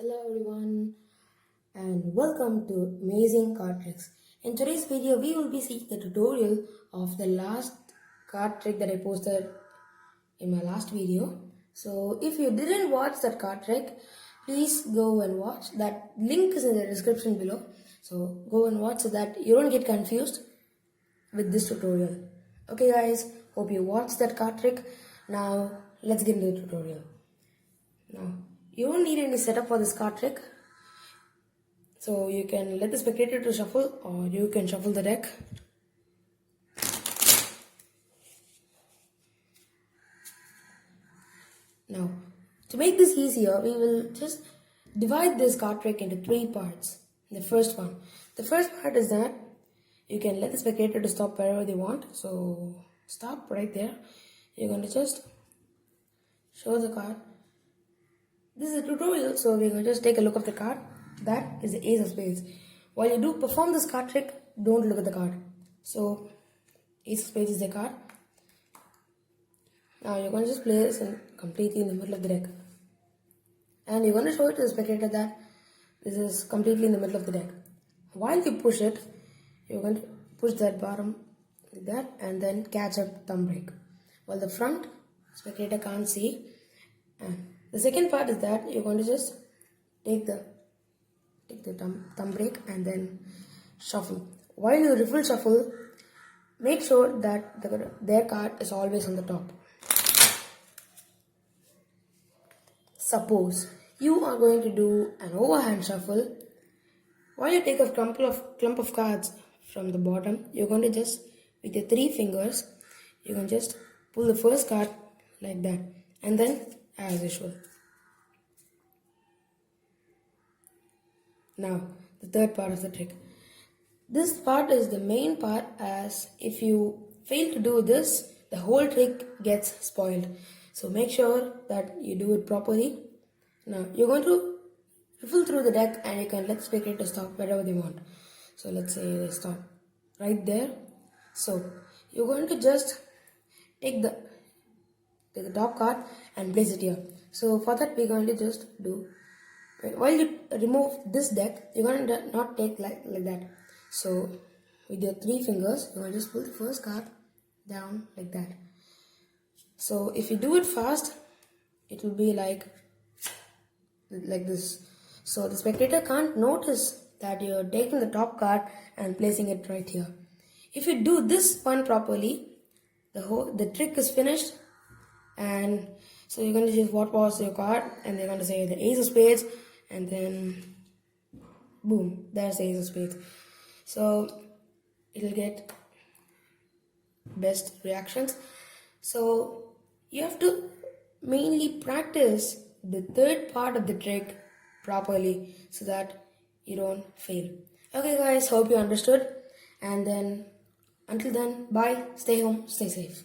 Hello everyone and welcome to Amazing Card Tricks. In today's video we will be seeing the tutorial of the last card trick that I posted in my last video. So if you didn't watch that card trick, please go and watch. That link is in the description below. So go and watch so that you don't get confused with this tutorial. Okay guys, hope you watched that card trick. Now let's get into the tutorial. Now you don't need any setup for this card trick. So you can let the spectator to shuffle or you can shuffle the deck. Now to make this easier, we will just divide this card trick into 3 parts. The first part is that you can let the spectator to stop wherever they want. So stop right there. You're going to just show the card. This is a tutorial, so we're going to just take a look at the card. That is the Ace of Spades. While you do perform this card trick, don't look at the card. So Ace of Spades is the card. Now you're going to just place this completely in the middle of the deck. And you're going to show it to the spectator that this is completely in the middle of the deck. While you push it, you're going to push that bottom like that and then catch up thumb break. While the front, spectator can't see. And the second part is that you're going to just take the thumb break and then shuffle. While you riffle shuffle, make sure that their card is always on the top. Suppose you are going to do an overhand shuffle. While you take a clump of cards from the bottom, you're going to just, with your 3 fingers, you can just pull the first card like that and then as usual. Now, the third part of the trick. This part is the main part, as if you fail to do this, the whole trick gets spoiled. So make sure that you do it properly. Now, you're going to riffle through the deck and you can let the spectator stop wherever they want. So let's say they stop right there. So you're going to just take the top card and place it here. So for that we're going to just do, while you remove this deck, you're going to not take like that. So with your 3 fingers, you're going to just pull the first card down like that. So if you do it fast, it will be like this. So the spectator can't notice that you're taking the top card and placing it right here. If you do this one properly, the trick is finished. And so you're going to just what was your card and they're going to say the Ace of Spades and then boom, there's the Ace of Spades. So it'll get best reactions. So you have to mainly practice the third part of the trick properly so that you don't fail. Okay guys, hope you understood, and then until then, bye, stay home, stay safe.